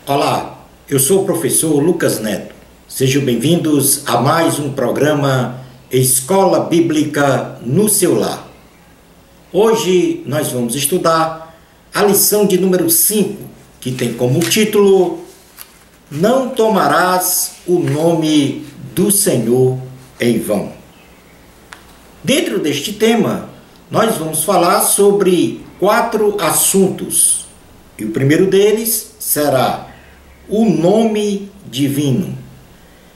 Olá, eu sou o professor Lucas Neto. Sejam bem-vindos a mais um programa Escola Bíblica no seu lar. Hoje nós vamos estudar a lição de número 5, que tem como título Não tomarás o nome do Senhor em vão. Dentro deste tema, nós vamos falar sobre 4 assuntos. E o primeiro deles será o nome divino.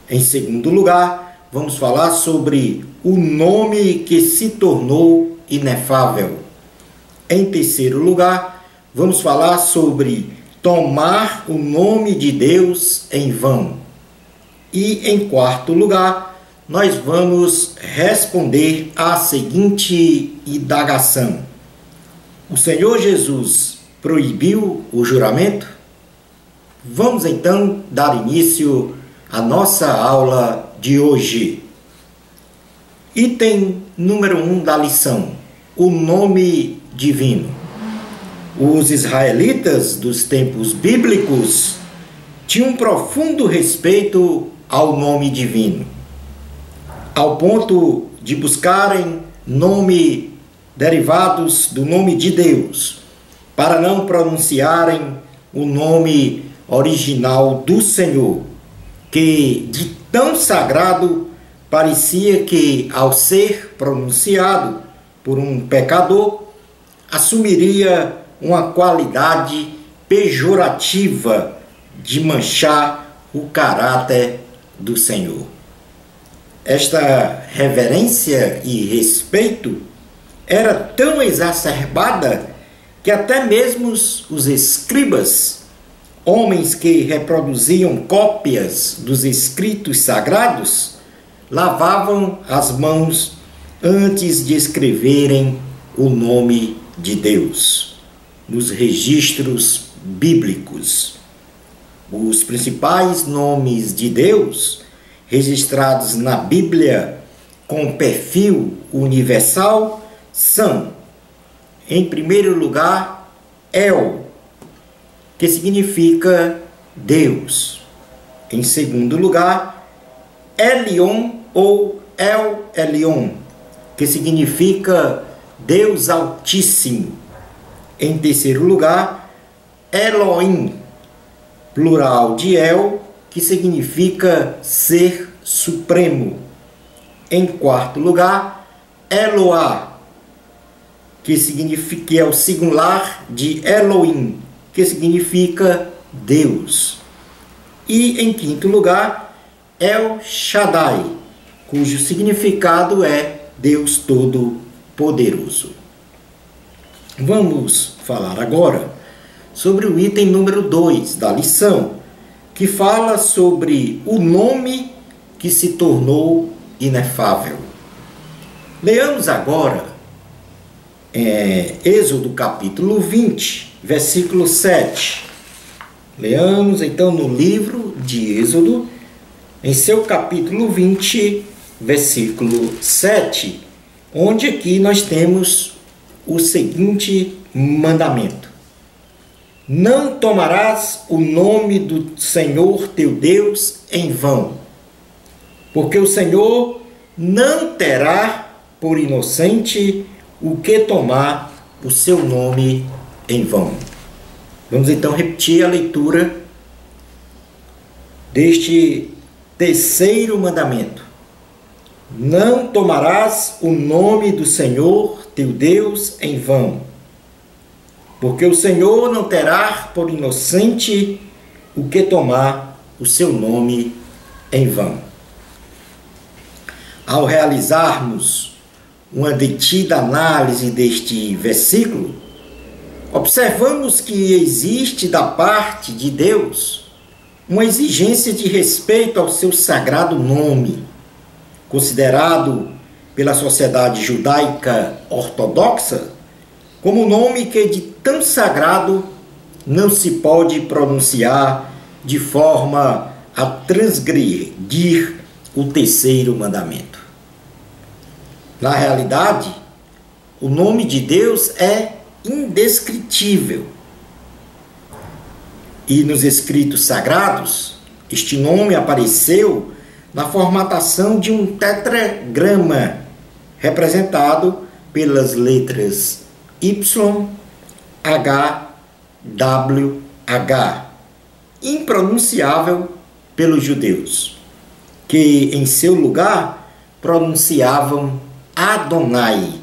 Em segundo lugar, vamos falar sobre o nome que se tornou inefável. Em terceiro lugar, vamos falar sobre tomar o nome de Deus em vão. E em quarto lugar, nós vamos responder à seguinte indagação: o Senhor Jesus proibiu o juramento? Vamos então dar início à nossa aula de hoje. Item número 1 da lição: o nome divino. Os israelitas dos tempos bíblicos tinham um profundo respeito ao nome divino, ao ponto de buscarem nome derivados do nome de Deus, para não pronunciarem o nome original do Senhor, que de tão sagrado parecia que, ao ser pronunciado por um pecador, assumiria uma qualidade pejorativa de manchar o caráter do Senhor. Esta reverência e respeito era tão exacerbada que até mesmo os escribas, homens que reproduziam cópias dos escritos sagrados, lavavam as mãos antes de escreverem o nome de Deus nos registros bíblicos. Os principais nomes de Deus registrados na Bíblia com perfil universal são, em primeiro lugar, El, que significa Deus. Em segundo lugar, Elion ou El Elyon, que significa Deus Altíssimo. Em terceiro lugar, Elohim, plural de El, que significa ser supremo. Em quarto lugar, Eloá, que é o singular de Elohim, que significa Deus. E em quinto lugar, El Shaddai, cujo significado é Deus Todo-Poderoso. Vamos falar agora sobre o item número 2 da lição, que fala sobre o nome que se tornou inefável. Leamos agora Êxodo capítulo 20, versículo 7. Leamos então no livro de Êxodo, em seu capítulo 20, versículo 7, onde aqui nós temos o seguinte mandamento: não tomarás o nome do Senhor teu Deus em vão, porque o Senhor não terá por inocente o que tomar o seu nome em vão. Vamos então repetir a leitura deste terceiro mandamento: não tomarás o nome do Senhor teu Deus em vão, porque o Senhor não terá por inocente o que tomar o seu nome em vão. Ao realizarmos uma detida análise deste versículo, observamos que existe da parte de Deus uma exigência de respeito ao seu sagrado nome, considerado pela sociedade judaica ortodoxa como nome que de tão sagrado não se pode pronunciar de forma a transgredir o terceiro mandamento. Na realidade, o nome de Deus é indescritível. e nos escritos sagrados, este nome apareceu na formatação de um tetragrama, representado pelas letras Y, H, W, H, impronunciável pelos judeus, que em seu lugar pronunciavam Adonai,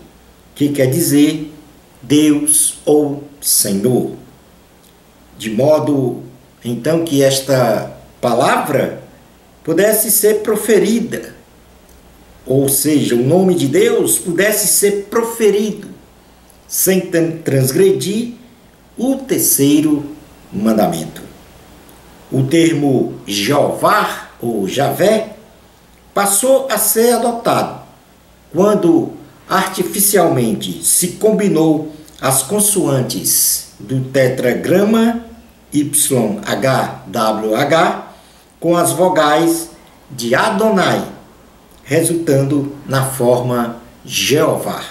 que quer dizer Deus ou Senhor. De modo, então, que esta palavra pudesse ser proferida, ou seja, o nome de Deus pudesse ser proferido, sem transgredir o terceiro mandamento. O termo Jeová ou Javé passou a ser adotado quando artificialmente se combinou as consoantes do tetragrama YHWH com as vogais de Adonai, resultando na forma Jeová.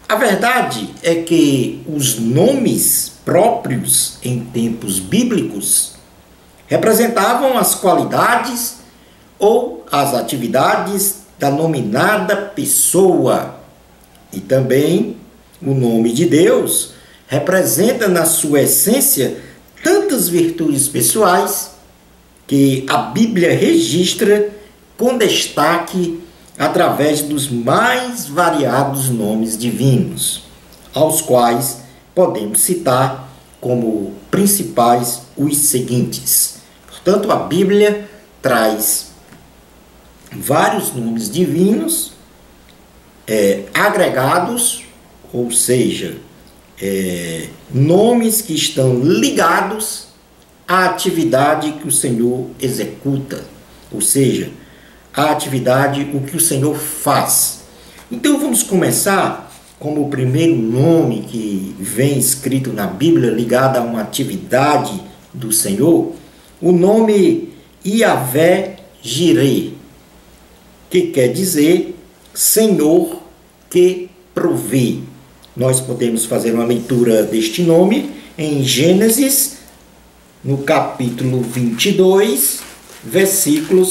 A verdade é que os nomes próprios em tempos bíblicos representavam as qualidades ou as atividades da nominada pessoa, e também o nome de Deus representa na sua essência tantas virtudes pessoais que a Bíblia registra com destaque através dos mais variados nomes divinos, aos quais podemos citar como principais os seguintes. Portanto, a Bíblia traz vários nomes divinos agregados, ou seja, nomes que estão ligados à atividade que o Senhor executa, ou seja, a atividade, o que o Senhor faz. Então vamos começar como o primeiro nome que vem escrito na Bíblia ligado a uma atividade do Senhor, o nome Yahvé Jireh, que quer dizer Senhor que provê. Nós podemos fazer uma leitura deste nome em Gênesis, no capítulo 22, versículo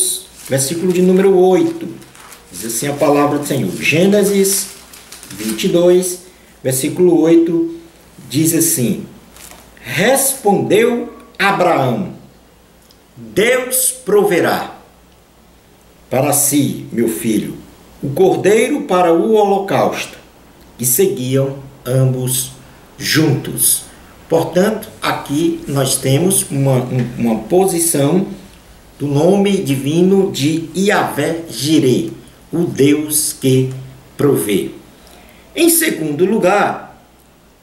de número 8. Diz assim a palavra do Senhor. Gênesis 22, versículo 8, diz assim: Respondeu Abraão: Deus proverá para si, meu filho, o cordeiro para o holocausto. E seguiam ambos juntos. Portanto, aqui nós temos uma posição do nome divino de Yahvé Jireh, o Deus que provê. Em segundo lugar,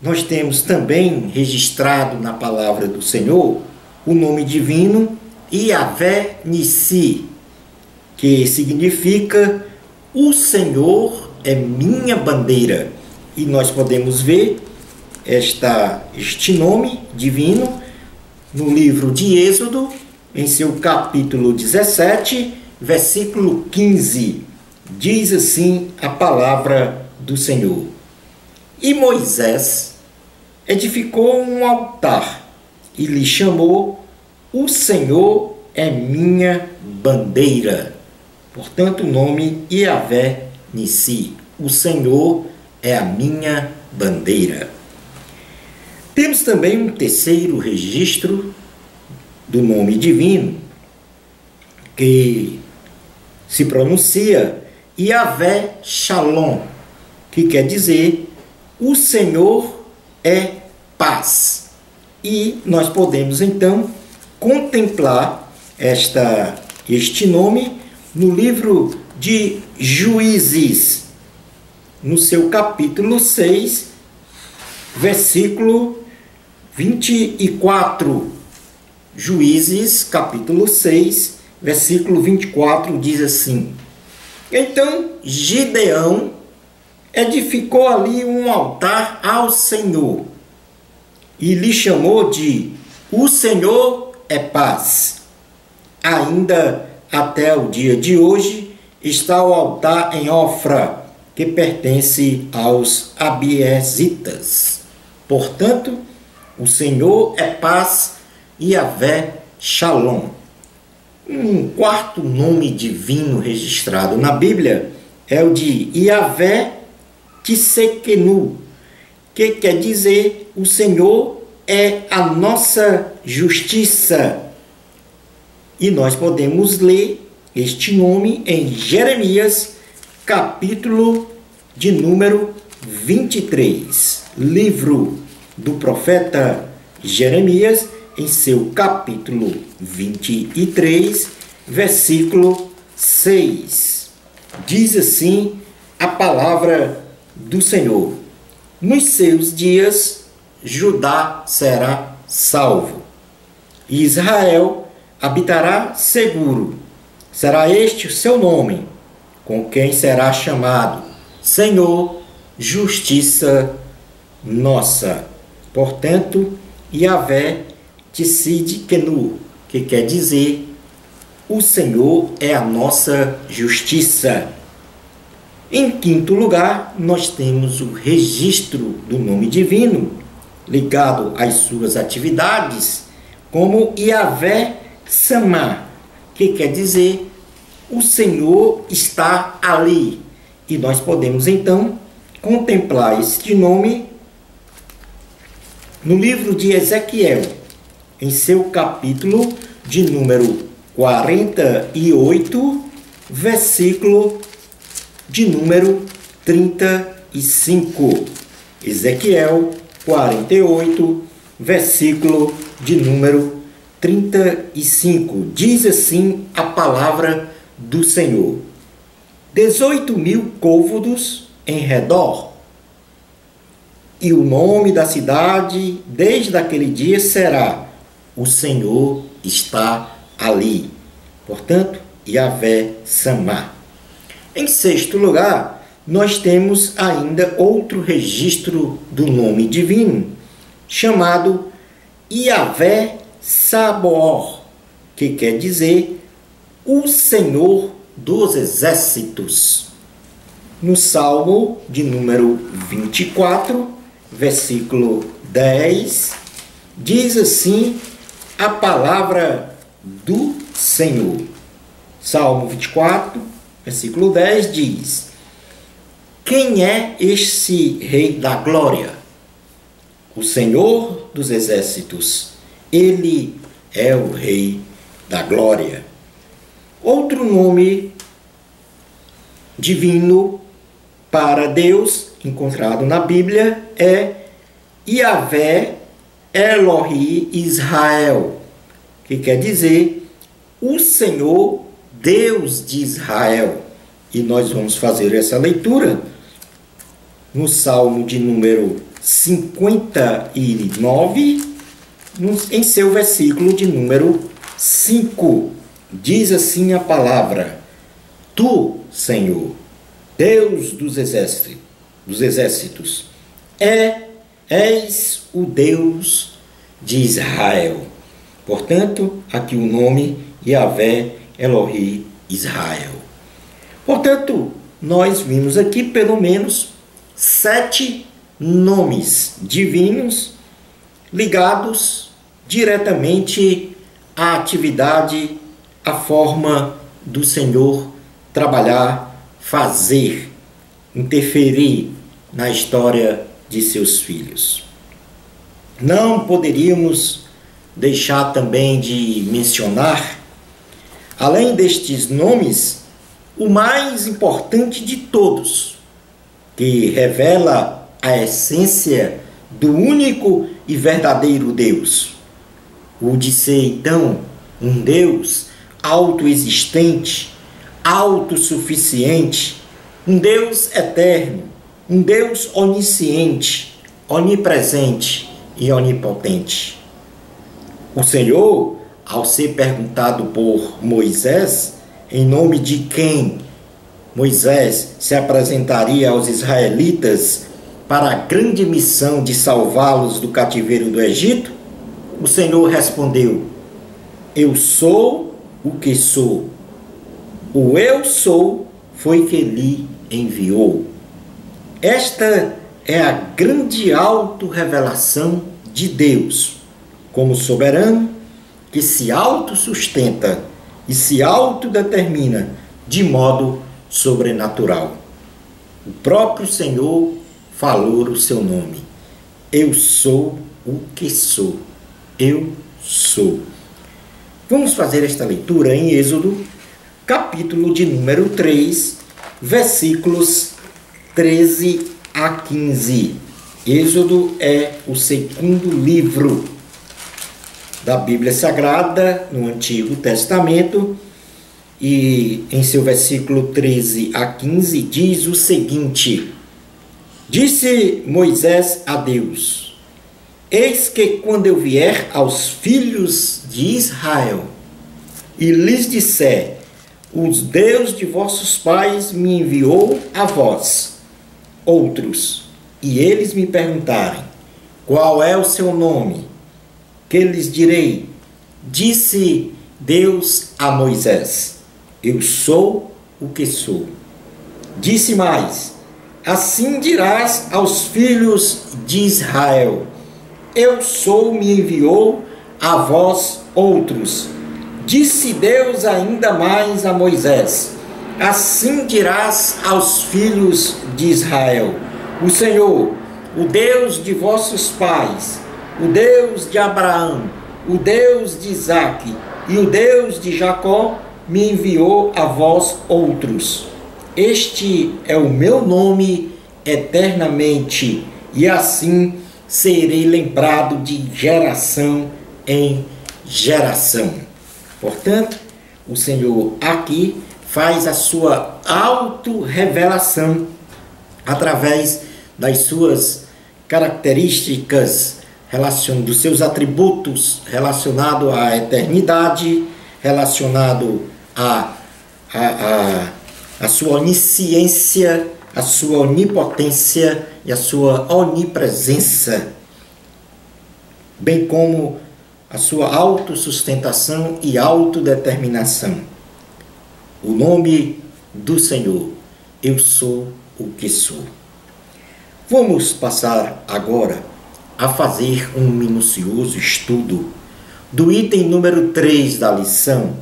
nós temos também registrado na palavra do Senhor o nome divino Yahvé Nissi, que significa o Senhor é minha bandeira. E nós podemos ver este nome divino no livro de Êxodo, em seu capítulo 17, versículo 15. Diz assim a palavra do Senhor: E Moisés edificou um altar e lhe chamou: O Senhor é minha bandeira. Portanto, o nome Yahvé Nissi, o Senhor é a minha bandeira. Temos também um terceiro registro do nome divino, que se pronuncia Yahvé Shalom, que quer dizer o Senhor é paz. E nós podemos então contemplar este nome no livro de Juízes, no seu capítulo 6, versículo 24. Juízes, capítulo 6, versículo 24, diz assim: Então Gideão edificou ali um altar ao Senhor e lhe chamou de O Senhor é paz. Ainda até o dia de hoje está o altar em Ofra, que pertence aos Abiezitas. Portanto, o Senhor é paz Yahvé Shalom. Um quarto nome divino registrado na Bíblia é o de Yahvé Tsidkenu, que quer dizer o Senhor é a nossa justiça. E nós podemos ler este nome em Jeremias, capítulo de número 23. Livro do profeta Jeremias, em seu capítulo 23, versículo 6. Diz assim a palavra do Senhor: nos seus dias Judá será salvo, e Israel habitará seguro. Será este o seu nome, com quem será chamado Senhor, justiça nossa. Portanto, Yahvé Tsidkenu, que quer dizer o Senhor é a nossa justiça. Em quinto lugar, nós temos o registro do nome divino, ligado às suas atividades, como Yahvé Samá, que quer dizer o Senhor está ali. E nós podemos então contemplar este nome no livro de Ezequiel, em seu capítulo de número 48, versículo de número 35. Ezequiel 48, versículo de número 35. Diz assim a palavra do Senhor: 18.000 côvados em redor, e o nome da cidade desde aquele dia será: o Senhor está ali. Portanto, Yahvé Samá. Em sexto lugar, nós temos ainda outro registro do nome divino, chamado Yahvé Sabaoth, que quer dizer o Senhor dos exércitos. No Salmo de número 24, versículo 10, diz assim a palavra do Senhor. Salmo 24, versículo 10 diz: quem é esse Rei da Glória? O Senhor dos exércitos. Ele é o Rei da Glória. Outro nome divino para Deus, encontrado na Bíblia, é Yahvé Elohi Israel, que quer dizer o Senhor Deus de Israel. E nós vamos fazer essa leitura no Salmo de número 59, em seu versículo de número 5. Diz assim a palavra: tu, Senhor, Deus dos exércitos, és o Deus de Israel. Portanto, aqui o nome Yahvé Elohi Israel. Portanto, nós vimos aqui pelo menos 7 nomes divinos ligados diretamente à atividade, à forma do Senhor trabalhar, fazer, interferir na história de seus filhos. Não poderíamos deixar também de mencionar, além destes nomes, o mais importante de todos, que revela a essência do único e verdadeiro Deus, o de ser então um Deus autoexistente, autossuficiente, um Deus eterno, um Deus onisciente, onipresente e onipotente. O Senhor, ao ser perguntado por Moisés, em nome de quem Moisés se apresentaria aos israelitas para a grande missão de salvá-los do cativeiro do Egito, o Senhor respondeu: eu sou o que sou. O eu sou foi que lhe enviou. Esta é a grande autorrevelação de Deus, como soberano que se autossustenta e se autodetermina de modo sobrenatural. O próprio Senhor falou o seu nome. Eu sou o que sou. Eu sou. Vamos fazer esta leitura em Êxodo, capítulo de número 3, versículos 13 a 15. Êxodo é o segundo livro da Bíblia Sagrada no Antigo Testamento e em seu versículo 13 a 15 diz o seguinte: Disse Moisés a Deus: Eis que quando eu vier aos filhos de Israel e lhes disser: O Deus de vossos pais me enviou a vós, outros, e eles me perguntarem: Qual é o seu nome? Que lhes direi? Disse Deus a Moisés: Eu sou o que sou. Disse mais: Assim dirás aos filhos de Israel: Eu sou, me enviou a vós outros. Disse Deus ainda mais a Moisés: Assim dirás aos filhos de Israel: O Senhor, o Deus de vossos pais, o Deus de Abraão, o Deus de Isaque e o Deus de Jacó, me enviou a vós outros. Este é o meu nome eternamente, e assim serei lembrado de geração em geração. Portanto, o Senhor aqui faz a sua autorrevelação através das suas características, dos seus atributos relacionados à eternidade, relacionado à sua onisciência, a sua onipotência e a sua onipresença, bem como a sua autossustentação e autodeterminação. O nome do Senhor: Eu sou o que sou. Vamos passar agora a fazer um minucioso estudo do item número 3 da lição,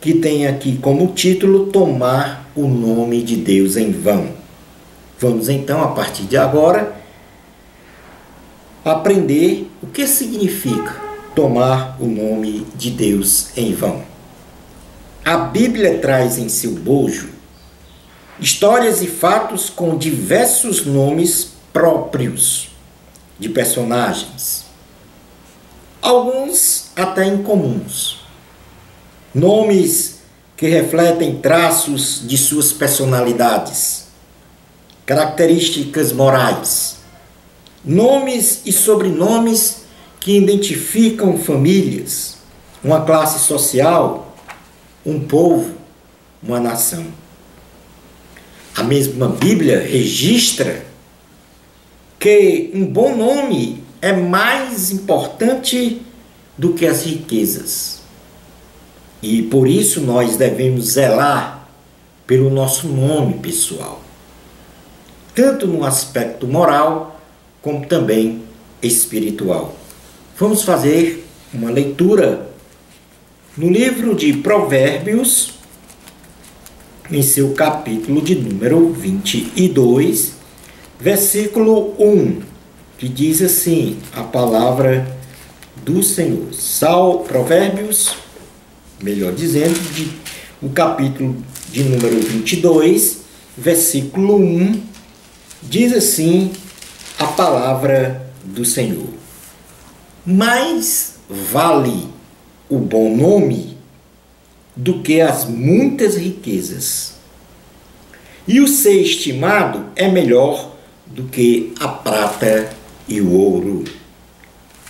que tem aqui como título Tomar o nome de Deus em vão. Vamos então, a partir de agora, aprender o que significa tomar o nome de Deus em vão. A Bíblia traz em seu bojo histórias e fatos com diversos nomes próprios de personagens, alguns até incomuns, nomes que refletem traços de suas personalidades, características morais, nomes e sobrenomes que identificam famílias, uma classe social, um povo, uma nação. A mesma Bíblia registra que um bom nome é mais importante do que as riquezas. E por isso nós devemos zelar pelo nosso nome pessoal, tanto no aspecto moral como também espiritual. Vamos fazer uma leitura no livro de Provérbios, em seu capítulo de número 22, versículo 1, que diz assim a palavra do Senhor. Provérbios, melhor dizendo, o capítulo de número 22, versículo 1, diz assim a palavra do Senhor. Mais vale o bom nome do que as muitas riquezas, e o ser estimado é melhor do que a prata e o ouro.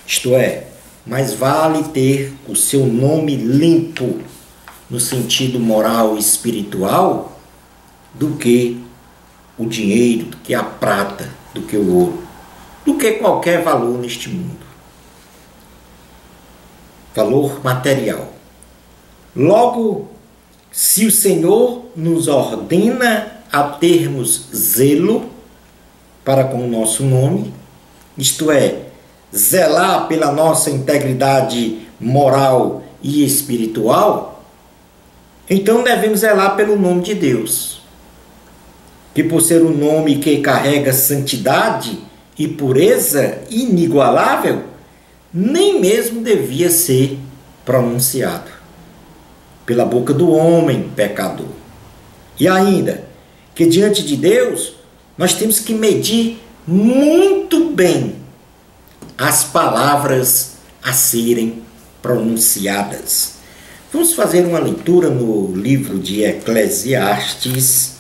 Isto é, mais vale ter o seu nome limpo no sentido moral e espiritual do que o dinheiro, do que a prata, do que o ouro, do que qualquer valor neste mundo. Valor material. Logo, se o Senhor nos ordena a termos zelo para com o nosso nome, isto é, zelar pela nossa integridade moral e espiritual, então devemos zelar pelo nome de Deus, que por ser um nome que carrega santidade e pureza inigualável, nem mesmo devia ser pronunciado pela boca do homem pecador. E ainda, que diante de Deus, nós temos que medir muito bem as palavras a serem pronunciadas. Vamos fazer uma leitura no livro de Eclesiastes,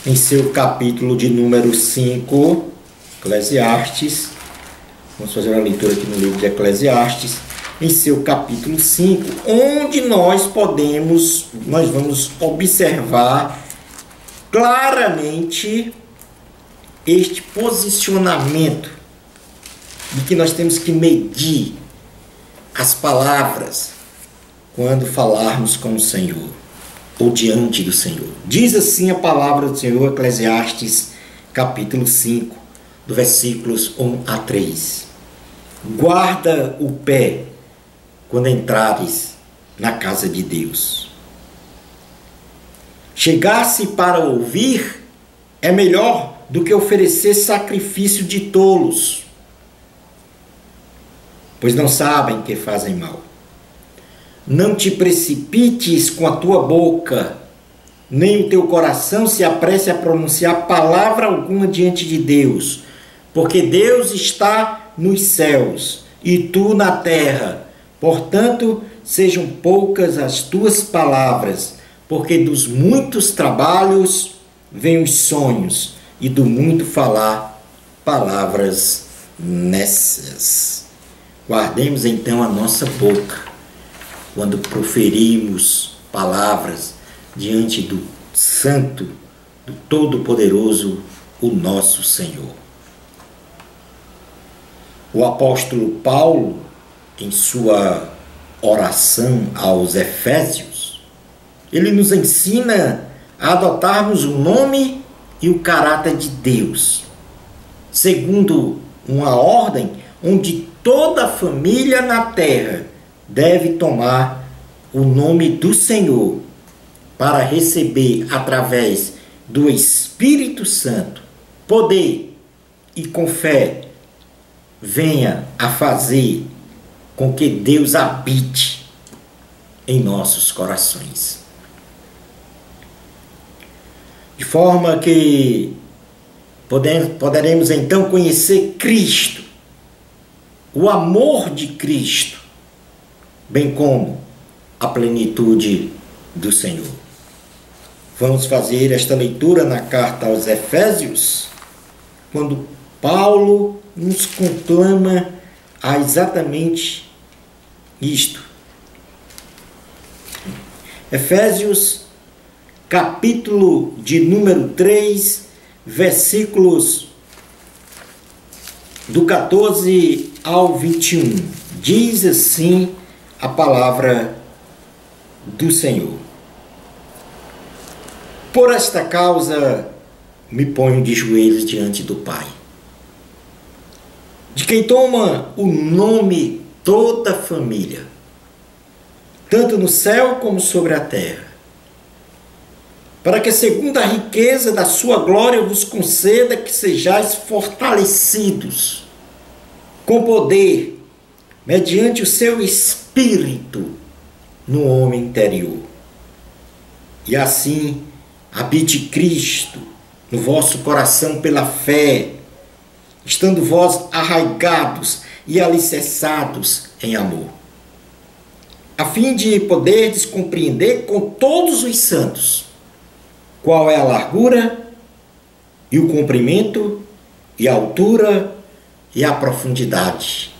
em seu capítulo de número 5, Eclesiastes. Vamos fazer uma leitura aqui no livro de Eclesiastes, em seu capítulo 5, onde nós vamos observar claramente este posicionamento de que nós temos que medir as palavras quando falarmos com o Senhor ou diante do Senhor. Diz assim a palavra do Senhor, Eclesiastes, capítulo 5, do versículos 1 a 3. Guarda o pé quando entrares na casa de Deus. Chegar-se para ouvir é melhor do que oferecer sacrifício de tolos, pois não sabem que fazem mal. Não te precipites com a tua boca, nem o teu coração se apresse a pronunciar palavra alguma diante de Deus, porque Deus está nos céus e tu na terra. Portanto, sejam poucas as tuas palavras, porque dos muitos trabalhos vêm os sonhos, e do muito falar, palavras nécias. Guardemos então a nossa boca quando proferimos palavras diante do Santo, do Todo-Poderoso, o nosso Senhor. O apóstolo Paulo, em sua oração aos Efésios, ele nos ensina a adotarmos o nome e o caráter de Deus, segundo uma ordem onde toda a família na terra deve tomar o nome do Senhor para receber, através do Espírito Santo, poder e com fé venha a fazer com que Deus habite em nossos corações. De forma que poderemos então conhecer Cristo, o amor de Cristo, bem como a plenitude do Senhor. Vamos fazer esta leitura na carta aos Efésios, quando Paulo nos conclama a exatamente isto. Efésios, capítulo de número 3, versículos do 14 ao 21. Diz assim a palavra do Senhor. Por esta causa me ponho de joelhos diante do Pai, de quem toma o nome toda a família, tanto no céu como sobre a terra, para que, segundo a riqueza da sua glória, vos conceda que sejais fortalecidos com poder, mediante o seu Espírito, no homem interior. E assim habite Cristo no vosso coração pela fé, estando vós arraigados e alicerçados em amor, a fim de poderdes compreender com todos os santos qual é a largura e o comprimento e a altura e a profundidade,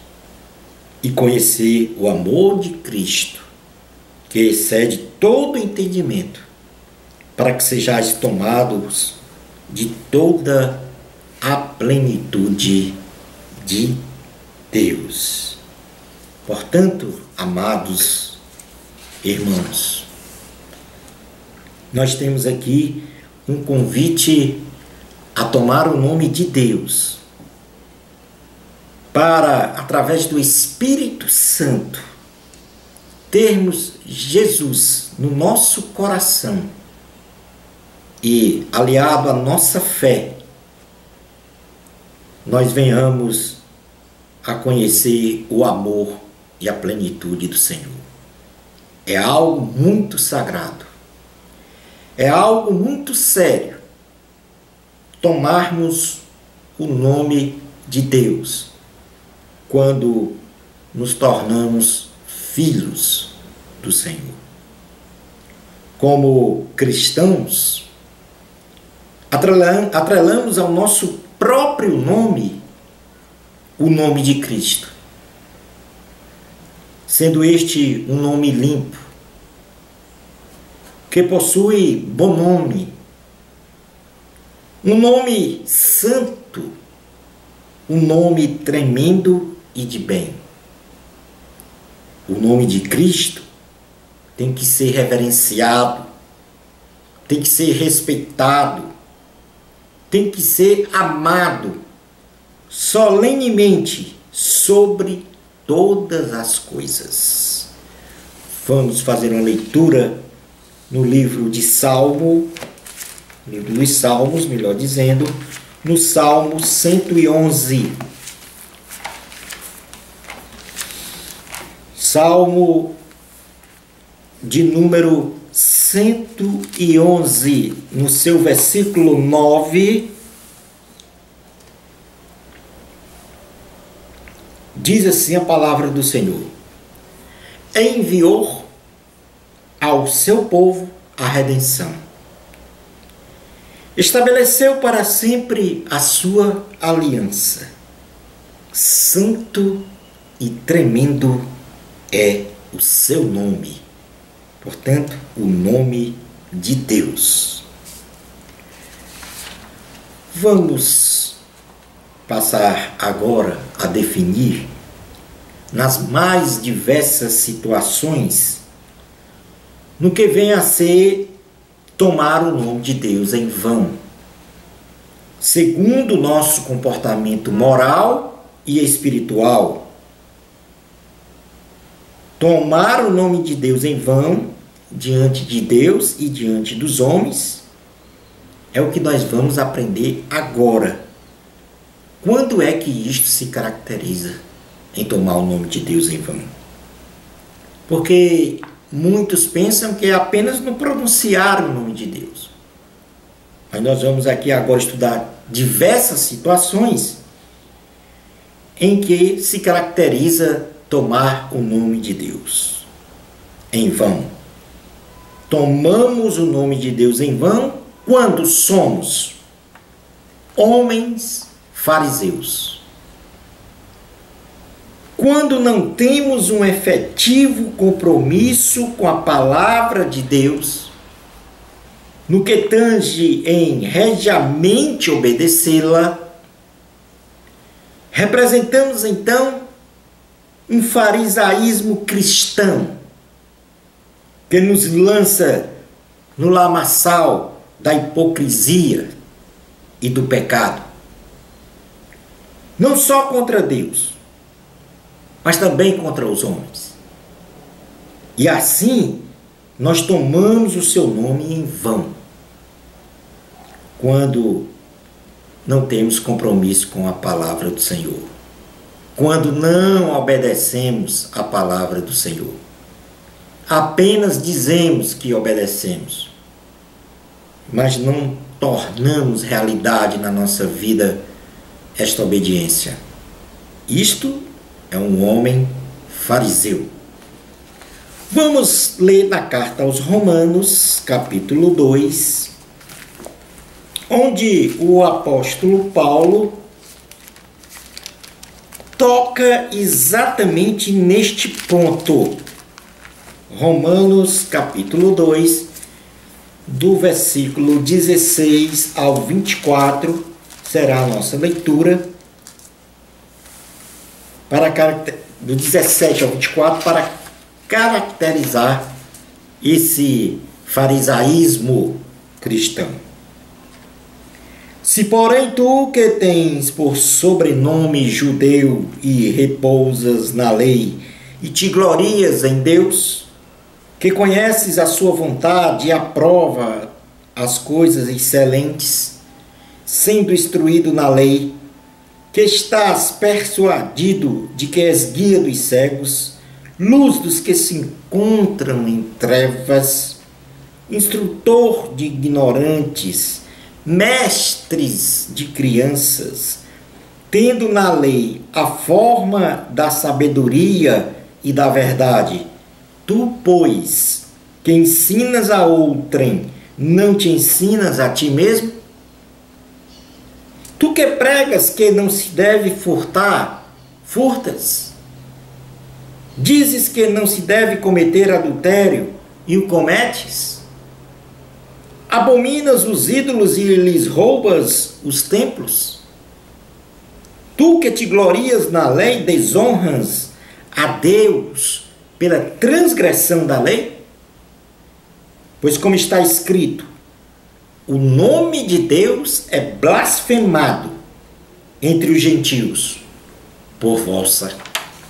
e conhecer o amor de Cristo, que excede todo entendimento, para que sejais tomados de toda a plenitude de Deus. Portanto, amados irmãos, nós temos aqui um convite a tomar o nome de Deus para, através do Espírito Santo, termos Jesus no nosso coração e, aliado à nossa fé, nós venhamos a conhecer o amor e a plenitude do Senhor. É algo muito sagrado, é algo muito sério tomarmos o nome de Deus quando nos tornamos filhos do Senhor. Como cristãos, atrelamos ao nosso próprio nome o nome de Cristo, sendo este um nome limpo, que possui bom nome, um nome santo, um nome tremendo e de bem. O nome de Cristo tem que ser reverenciado, tem que ser respeitado, tem que ser amado solenemente sobre todas as coisas. Vamos fazer uma leitura no livro de Salmo, livro dos Salmos, melhor dizendo, no Salmo 111. Salmo de número 111, no seu versículo 9, diz assim a palavra do Senhor: enviou ao seu povo a redenção, estabeleceu para sempre a sua aliança. Santo e tremendo é o seu nome, portanto, o nome de Deus. Vamos passar agora a definir, nas mais diversas situações, no que vem a ser tomar o nome de Deus em vão, segundo o nosso comportamento moral e espiritual. Tomar o nome de Deus em vão, diante de Deus e diante dos homens, é o que nós vamos aprender agora. Quando é que isto se caracteriza em tomar o nome de Deus em vão? Porque muitos pensam que é apenas no pronunciar o nome de Deus. Mas nós vamos aqui agora estudar diversas situações em que se caracteriza tomar o nome de Deus em vão. Tomamos o nome de Deus em vão quando somos homens fariseus. Quando não temos um efetivo compromisso com a palavra de Deus, no que tange em regiamente obedecê-la, representamos então um farisaísmo cristão que nos lança no lamaçal da hipocrisia e do pecado, não só contra Deus, mas também contra os homens. E assim nós tomamos o seu nome em vão, quando não temos compromisso com a palavra do Senhor, quando não obedecemos a palavra do Senhor. Apenas dizemos que obedecemos, mas não tornamos realidade na nossa vida esta obediência. Isto é um homem fariseu. Vamos ler na carta aos Romanos, capítulo 2, onde o apóstolo Paulo toca exatamente neste ponto. Romanos, capítulo 2, do versículo 16 ao 24, será a nossa leitura, do 17 ao 24, para caracterizar esse farisaísmo cristão. Se, porém, tu que tens por sobrenome judeu e repousas na lei, e te glorias em Deus, que conheces a sua vontade e aprova as coisas excelentes, sendo instruído na lei, que estás persuadido de que és guia dos cegos, luz dos que se encontram em trevas, instrutor de ignorantes, mestres de crianças, tendo na lei a forma da sabedoria e da verdade, tu, pois, que ensinas a outrem, não te ensinas a ti mesmo? Tu que pregas que não se deve furtar, furtas? Dizes que não se deve cometer adultério e o cometes? Abominas os ídolos e lhes roubas os templos? Tu que te glorias na lei, desonras a Deus pela transgressão da lei? Pois como está escrito, o nome de Deus é blasfemado entre os gentios por vossa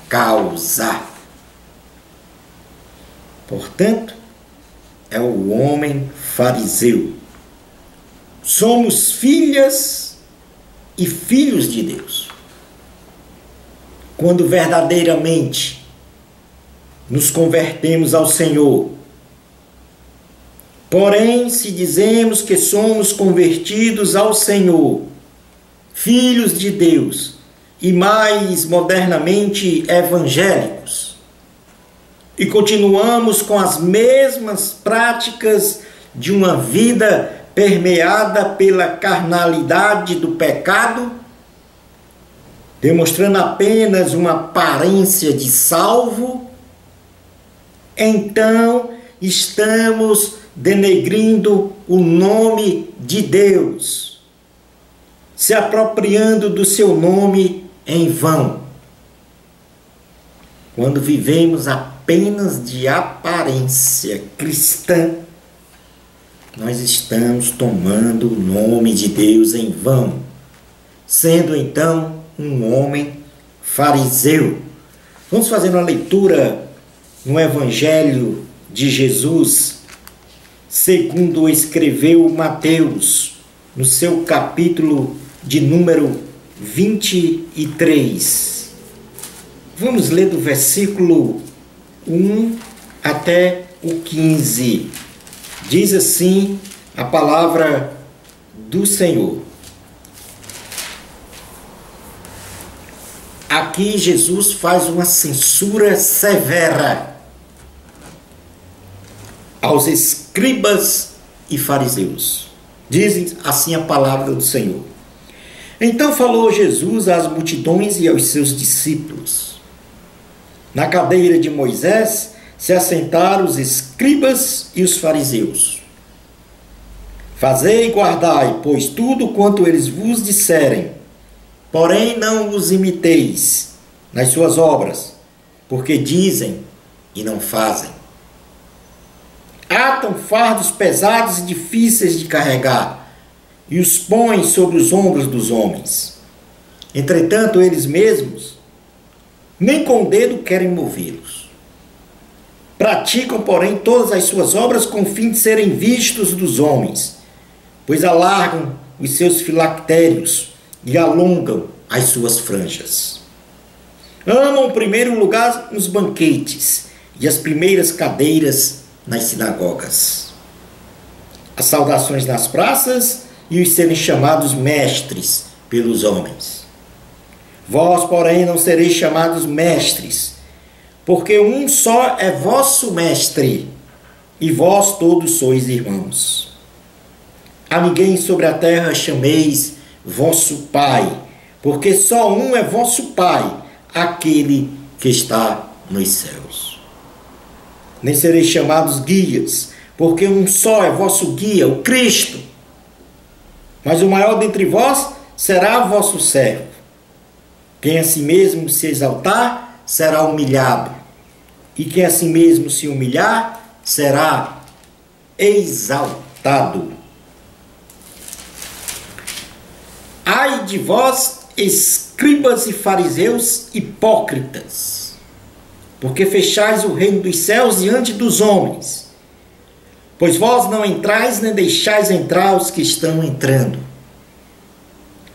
causa. Portanto, é o homem fariseu. Somos filhas e filhos de Deus. Quando verdadeiramente nos convertemos ao Senhor. Porém, se dizemos que somos convertidos ao Senhor, filhos de Deus e mais modernamente evangélicos, e continuamos com as mesmas práticas de uma vida permeada pela carnalidade do pecado, demonstrando apenas uma aparência de salvo, então estamos denegrindo o nome de Deus, se apropriando do seu nome em vão. Quando vivemos apenas de aparência cristã, nós estamos tomando o nome de Deus em vão, sendo então um homem fariseu. Vamos fazer uma leitura no Evangelho de Jesus, segundo escreveu Mateus, no seu capítulo de número 23. Vamos ler do versículo 1 até o 15. Diz assim a palavra do Senhor. Aqui Jesus faz uma censura severa aos escribas e fariseus. Dizem assim a palavra do Senhor. Então falou Jesus às multidões e aos seus discípulos. Na cadeira de Moisés se assentaram os escribas e os fariseus. Fazei e guardai, pois, tudo quanto eles vos disserem, porém não os imiteis nas suas obras, porque dizem e não fazem. Atam fardos pesados e difíceis de carregar, e os põem sobre os ombros dos homens. Entretanto, eles mesmos nem com o dedo querem movê-los. Praticam, porém, todas as suas obras com o fim de serem vistos dos homens, pois alargam os seus filactérios e alongam as suas franjas. Amam o primeiro lugar nos banquetes e as primeiras cadeiras nas sinagogas, as saudações nas praças e os serem chamados mestres pelos homens. Vós, porém, não sereis chamados mestres, porque um só é vosso mestre, e vós todos sois irmãos. A ninguém sobre a terra chameis vosso Pai, porque só um é vosso Pai, aquele que está nos céus. Nem sereis chamados guias, porque um só é vosso guia, o Cristo. Mas o maior dentre vós será vosso servo. Quem a si mesmo se exaltar, será humilhado. E quem a si mesmo se humilhar, será exaltado. Ai de vós, escribas e fariseus hipócritas, porque fechais o reino dos céus diante dos homens, pois vós não entrais nem deixais entrar os que estão entrando.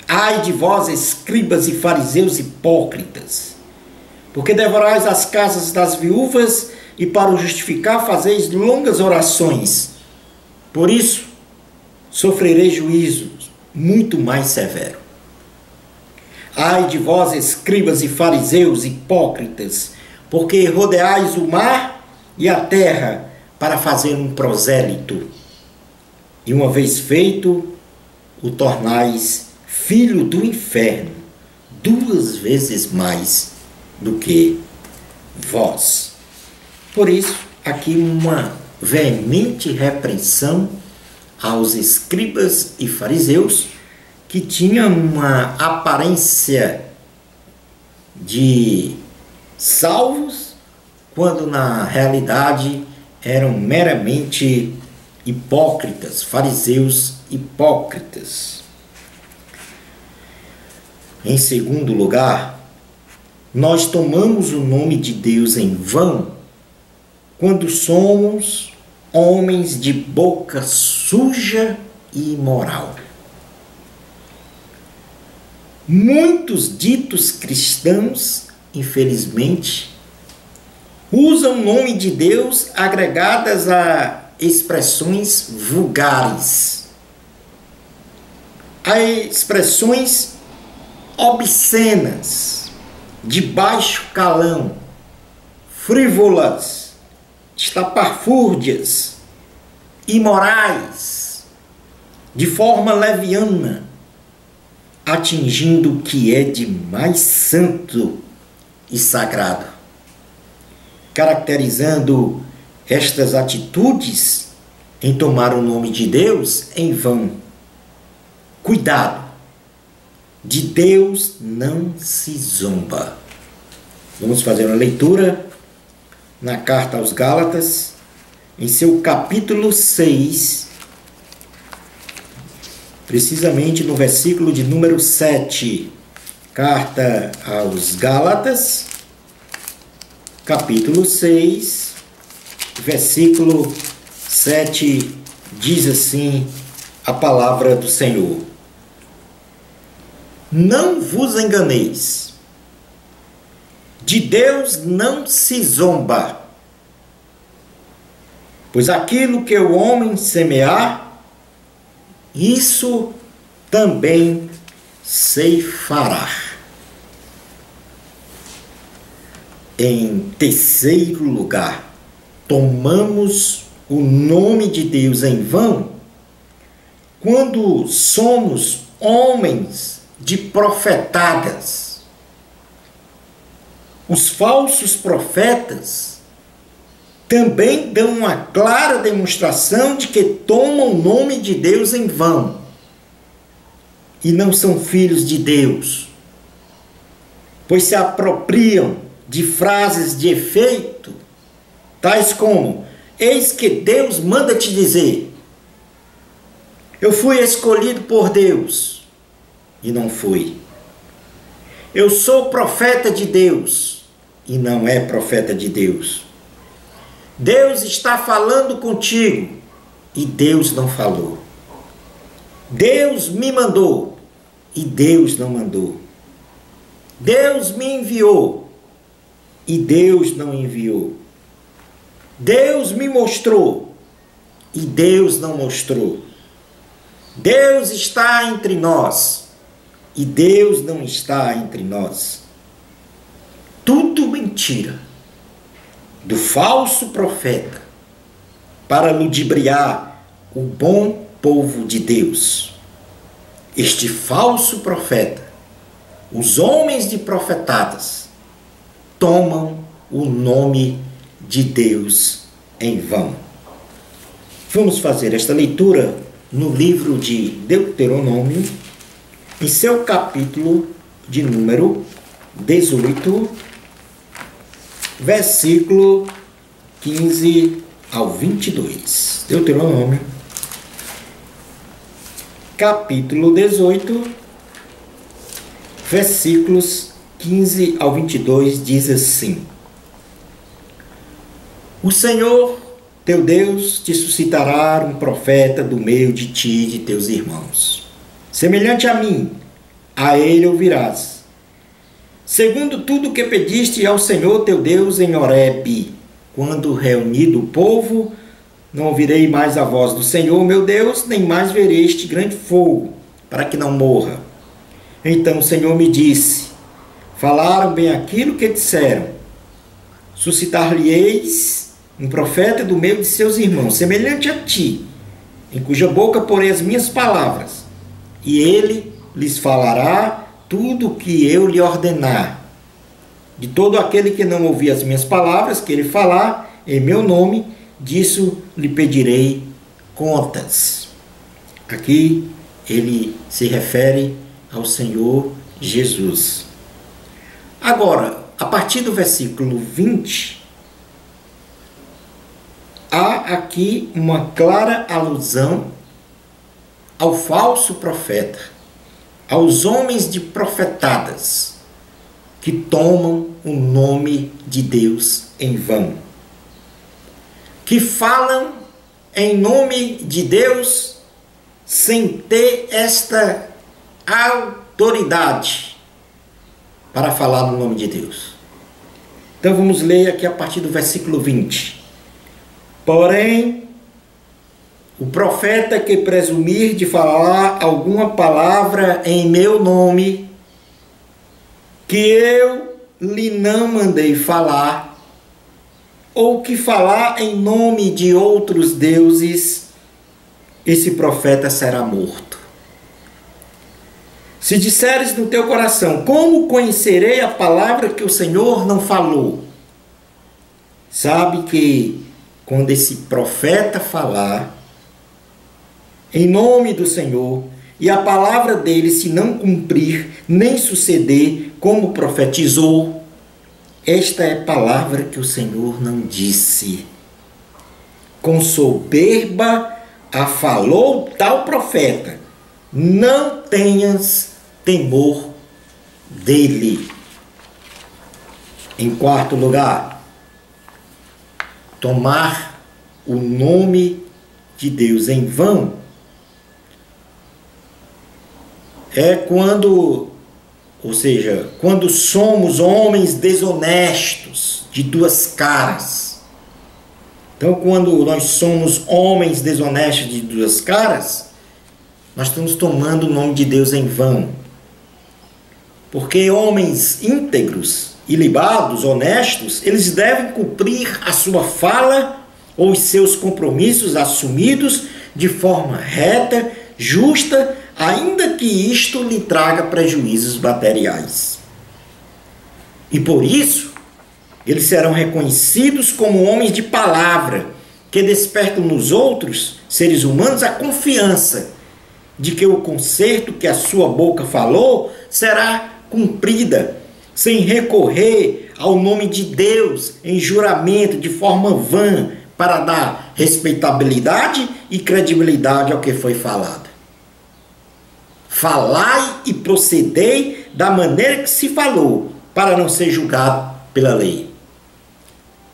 Ai de vós, escribas e fariseus hipócritas, porque devorais as casas das viúvas e para o justificar fazeis longas orações. Por isso, sofrerei juízo muito mais severo. Ai de vós, escribas e fariseus hipócritas, porque rodeais o mar e a terra para fazer um prosélito, e uma vez feito, o tornais filho do inferno, 2 vezes mais do que vós. Por isso, aqui uma veemente repreensão aos escribas e fariseus, que tinham uma aparência de salvos, quando na realidade eram meramente hipócritas, fariseus hipócritas. Em segundo lugar, nós tomamos o nome de Deus em vão quando somos homens de boca suja e imoral. Muitos ditos cristãos, infelizmente, usam o nome de Deus agregadas a expressões vulgares, a expressões obscenas, de baixo calão, frívolas, estapafúrdias, imorais, de forma leviana, atingindo o que é de mais santo e sagrado. Caracterizando estas atitudes em tomar o nome de Deus em vão. Cuidado! De Deus não se zomba. Vamos fazer uma leitura na carta aos Gálatas, em seu capítulo 6, precisamente no versículo de número 7. Carta aos Gálatas, capítulo 6, versículo 7, diz assim a palavra do Senhor: Não vos enganeis, de Deus não se zomba, pois aquilo que o homem semear, isso também ceifará. Em terceiro lugar, tomamos o nome de Deus em vão quando somos homens de profetadas. Os falsos profetas também dão uma clara demonstração de que tomam o nome de Deus em vão e não são filhos de Deus, pois se apropriam de frases de efeito, tais como: eis que Deus manda te dizer, eu fui escolhido por Deus, e não fui. Eu sou profeta de Deus, e não é profeta de Deus. Deus está falando contigo, e Deus não falou. Deus me mandou, e Deus não mandou. Deus me enviou, e Deus não enviou. Deus me mostrou, e Deus não mostrou. Deus está entre nós, e Deus não está entre nós. Tudo mentira do falso profeta para ludibriar o bom povo de Deus. Este falso profeta, os homens de profetadas, tomam o nome de Deus em vão. Vamos fazer esta leitura no livro de Deuteronômio, em seu capítulo de número 18, versículo 15 ao 22. Deuteronômio, capítulo 18, versículos 15 ao 22, diz assim: O Senhor teu Deus te suscitará um profeta do meio de ti e de teus irmãos. Semelhante a mim, a ele ouvirás. Segundo tudo o que pediste ao Senhor teu Deus em Horebe, quando reunido o povo, não ouvirei mais a voz do Senhor meu Deus, nem mais verei este grande fogo, para que não morra. Então o Senhor me disse: Falaram bem aquilo que disseram. Suscitar-lhe-eis um profeta do meio de seus irmãos, semelhante a ti, em cuja boca porei as minhas palavras, e ele lhes falará tudo o que eu lhe ordenar. De todo aquele que não ouvir as minhas palavras, que ele falar em meu nome, disso lhe pedirei contas. Aqui ele se refere ao Senhor Jesus. Agora, a partir do versículo 20, há aqui uma clara alusão ao falso profeta, aos homens de profetadas que tomam o nome de Deus em vão, que falam em nome de Deus sem ter esta autoridade para falar no nome de Deus. Então vamos ler aqui a partir do versículo 20. Porém, o profeta que presumir de falar alguma palavra em meu nome, que eu lhe não mandei falar, ou que falar em nome de outros deuses, esse profeta será morto. Se disseres no teu coração: como conhecerei a palavra que o Senhor não falou? Sabe que quando esse profeta falar em nome do Senhor, e a palavra dele se não cumprir, nem suceder como profetizou, esta é a palavra que o Senhor não disse. Com soberba a falou tal profeta, não tenhas temor dele. Em quarto lugar, tomar o nome de Deus em vão é quando somos homens desonestos, de duas caras. Então, quando nós somos homens desonestos de duas caras, nós estamos tomando o nome de Deus em vão. Porque homens íntegros, ilibados, honestos, eles devem cumprir a sua fala ou os seus compromissos assumidos de forma reta, justa, ainda que isto lhe traga prejuízos materiais. E por isso, eles serão reconhecidos como homens de palavra, que despertam nos outros, seres humanos, a confiança de que o concerto que a sua boca falou será cumprida, sem recorrer ao nome de Deus em juramento de forma vã, para dar respeitabilidade e credibilidade ao que foi falado. Falai e procedei da maneira que se falou, para não ser julgado pela lei.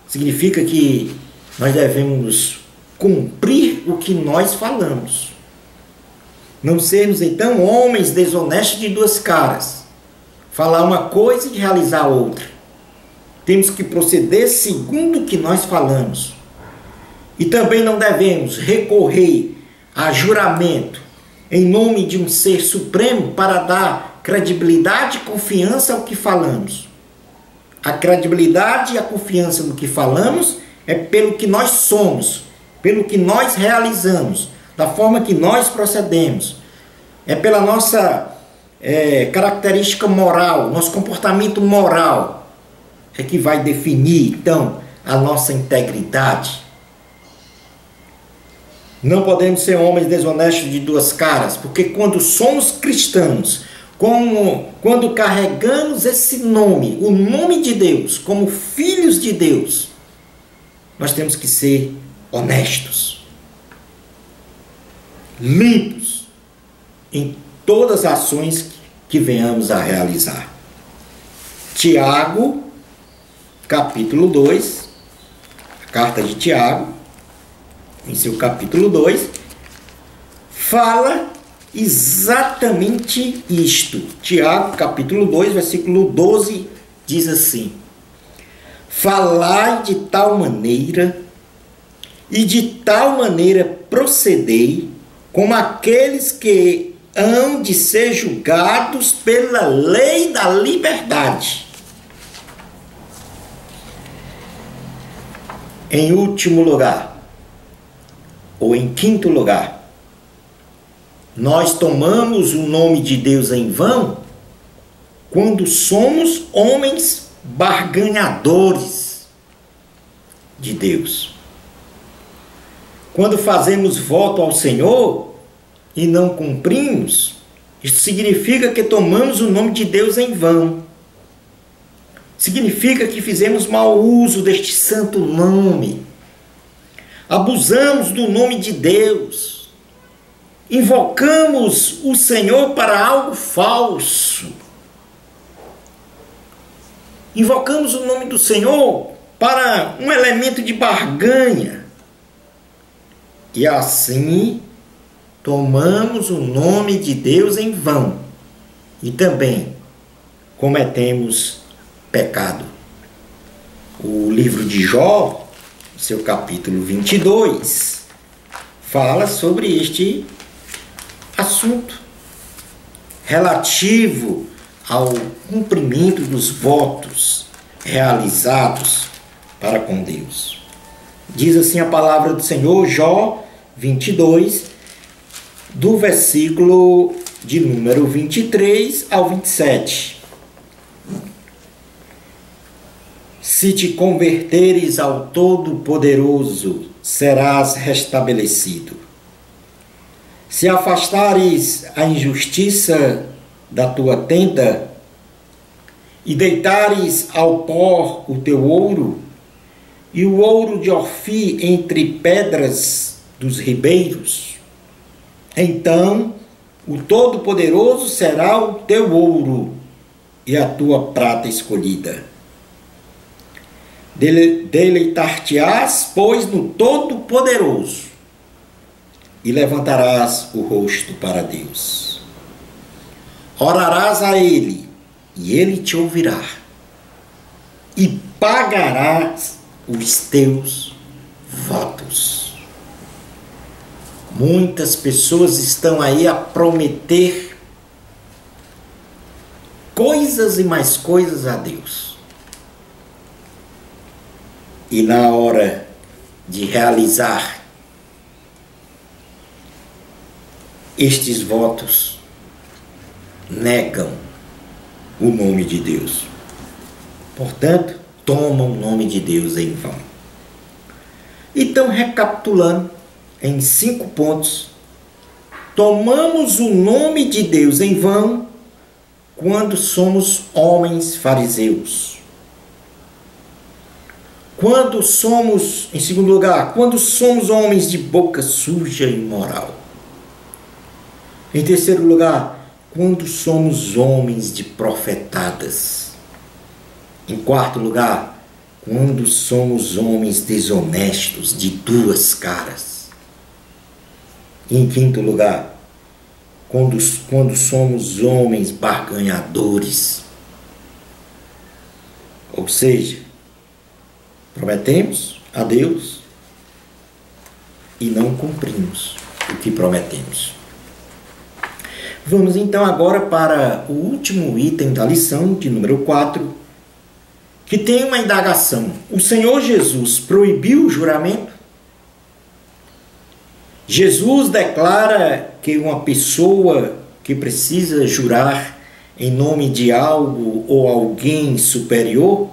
Significa que nós devemos cumprir o que nós falamos. Não sermos, então, homens desonestos de duas caras. Falar uma coisa e realizar outra. Temos que proceder segundo o que nós falamos. E também não devemos recorrer a juramento em nome de um ser supremo para dar credibilidade e confiança ao que falamos. A credibilidade e a confiança no que falamos é pelo que nós somos, pelo que nós realizamos, da forma que nós procedemos. É pela nossa característica moral, nosso comportamento moral, é que vai definir, então, a nossa integridade. Não podemos ser homens desonestos de duas caras, porque quando somos cristãos, quando carregamos esse nome, o nome de Deus, como filhos de Deus, nós temos que ser honestos, limpos em todas as ações que venhamos a realizar. Tiago, capítulo 2, a carta de Tiago, em seu capítulo 2, fala exatamente isto. Tiago, capítulo 2, versículo 12, diz assim: falai de tal maneira e de tal maneira procedei como aqueles que hão de ser julgados pela lei da liberdade. Em último lugar, ou em quinto lugar, nós tomamos o nome de Deus em vão quando somos homens barganhadores de Deus. Quando fazemos voto ao Senhor e não cumprimos, isso significa que tomamos o nome de Deus em vão. Significa que fizemos mau uso deste santo nome. Abusamos do nome de Deus. Invocamos o Senhor para algo falso. Invocamos o nome do Senhor para um elemento de barganha. E assim tomamos o nome de Deus em vão. E também cometemos pecado. O livro de Jó, seu capítulo 22, fala sobre este assunto relativo ao cumprimento dos votos realizados para com Deus. Diz assim a palavra do Senhor, Jó 22, do versículo de número 23 ao 27. Se te converteres ao Todo-Poderoso, serás restabelecido. Se afastares a injustiça da tua tenda e deitares ao pó o teu ouro, e o ouro de Ofir entre pedras dos ribeiros, então o Todo-Poderoso será o teu ouro e a tua prata escolhida. Deleitar-te-ás, pois, no Todo-Poderoso, e levantarás o rosto para Deus. Orarás a Ele, e Ele te ouvirá, e pagarás os teus votos. Muitas pessoas estão aí a prometer coisas e mais coisas a Deus. E na hora de realizar estes votos, negam o nome de Deus. Portanto, tomam o nome de Deus em vão. Então, recapitulando em 5 pontos, tomamos o nome de Deus em vão quando somos homens fariseus. Quando somos, em segundo lugar, quando somos homens de boca suja e imoral. Em terceiro lugar, quando somos homens de profetadas. Em quarto lugar, quando somos homens desonestos, de duas caras. E em quinto lugar, quando somos homens barganhadores. Ou seja, prometemos a Deus e não cumprimos o que prometemos. Vamos então agora para o último item da lição, de número 4, que tem uma indagação. O Senhor Jesus proibiu o juramento? Jesus declara que uma pessoa que precisa jurar em nome de algo ou alguém superior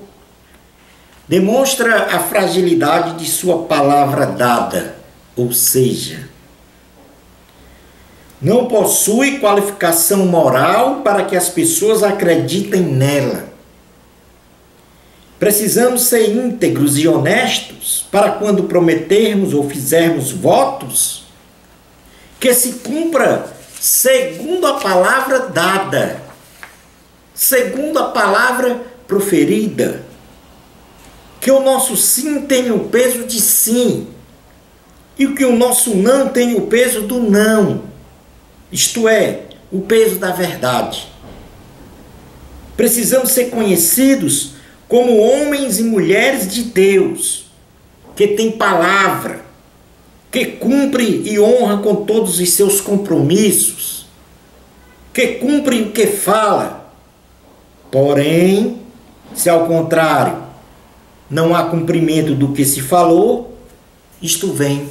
demonstra a fragilidade de sua palavra dada, ou seja, não possui qualificação moral para que as pessoas acreditem nela. Precisamos ser íntegros e honestos para quando prometermos ou fizermos votos, que se cumpra segundo a palavra dada segundo a palavra proferida. Que o nosso sim tenha o peso de sim, e que o nosso não tenha o peso do não, isto é, o peso da verdade. Precisamos ser conhecidos como homens e mulheres de Deus, que têm palavra, que cumpre e honra com todos os seus compromissos, que cumpre o que fala. Porém, se ao contrário não há cumprimento do que se falou, isto vem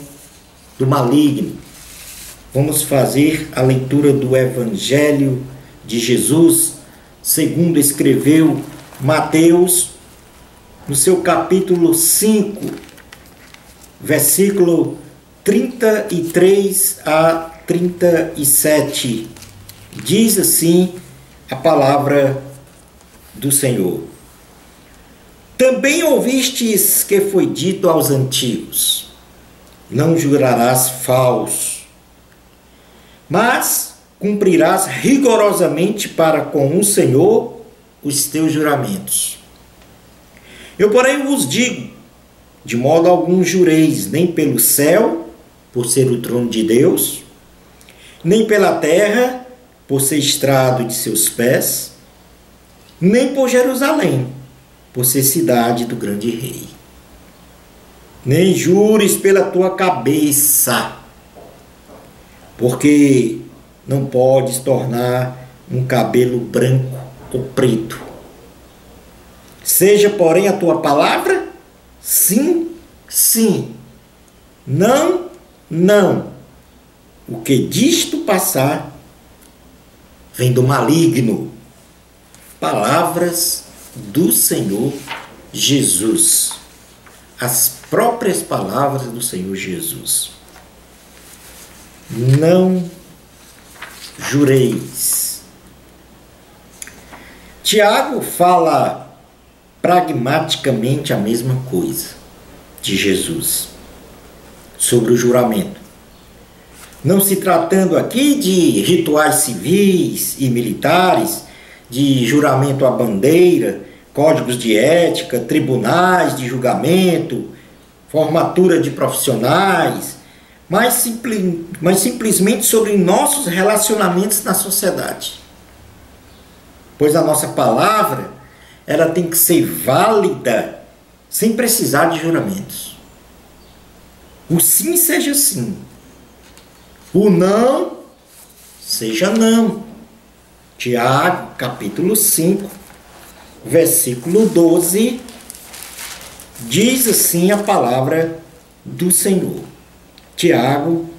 do maligno. Vamos fazer a leitura do Evangelho de Jesus, segundo escreveu Mateus, no seu capítulo 5, versículo 33 a 37. Diz assim a palavra do Senhor. Também ouvistes que foi dito aos antigos: não jurarás falso, mas cumprirás rigorosamente para com o Senhor os teus juramentos. Eu, porém, vos digo, de modo algum jureis, nem pelo céu, por ser o trono de Deus, nem pela terra, por ser estrado de seus pés, nem por Jerusalém, por ser cidade do grande rei. Nem jures pela tua cabeça, porque não podes tornar um cabelo branco ou preto. Seja, porém, a tua palavra sim, sim, não, não. O que disto passar vem do maligno. Palavras do Senhor Jesus. As próprias palavras do Senhor Jesus. Não jureis. Tiago fala pragmaticamente a mesma coisa de Jesus sobre o juramento. Não se tratando aqui de rituais civis e militares, de juramento à bandeira, códigos de ética, tribunais de julgamento, formatura de profissionais, mas simplesmente sobre nossos relacionamentos na sociedade. Pois a nossa palavra, ela tem que ser válida sem precisar de juramentos. O sim seja sim. O não seja não. Tiago, capítulo 5, versículo 12, diz assim a palavra do Senhor. Tiago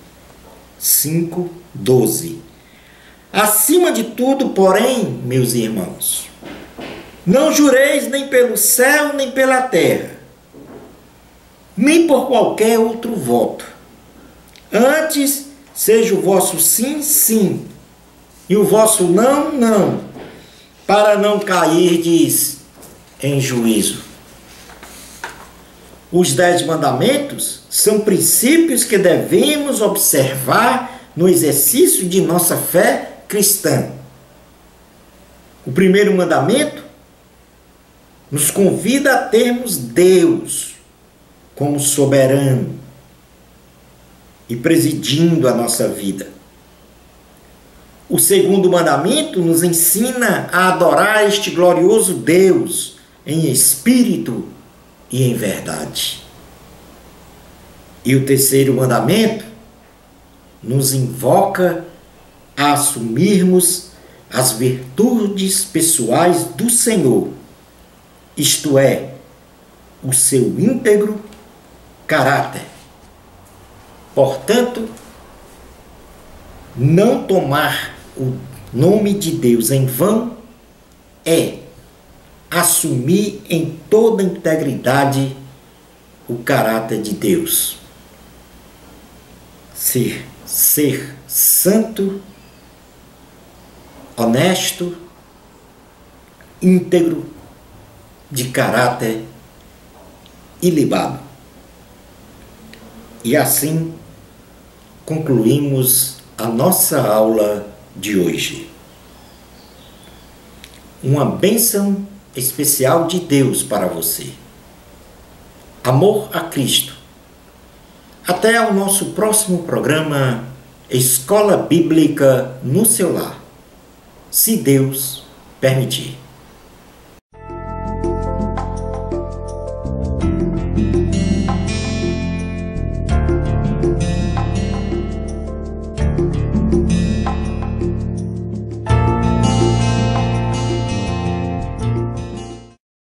5, 12. Acima de tudo, porém, meus irmãos, não jureis nem pelo céu, nem pela terra, nem por qualquer outro voto. Antes, seja o vosso sim, sim, e o vosso não, não, para não cairdes em juízo. Os 10 mandamentos são princípios que devemos observar no exercício de nossa fé cristã. O primeiro mandamento nos convida a termos Deus como soberano e presidindo a nossa vida. O segundo mandamento nos ensina a adorar este glorioso Deus em espírito e em verdade. E o terceiro mandamento nos invoca a assumirmos as virtudes pessoais do Senhor, isto é, o seu íntegro caráter. Portanto, não tomar o nome de Deus em vão é assumir em toda integridade o caráter de Deus. Ser santo, honesto, íntegro, de caráter ilibado. E assim concluímos a nossa aula de hoje. uma bênção especial de Deus para você. Amor a Cristo. Até o nosso próximo programa Escola Bíblica no seu lar, se Deus permitir.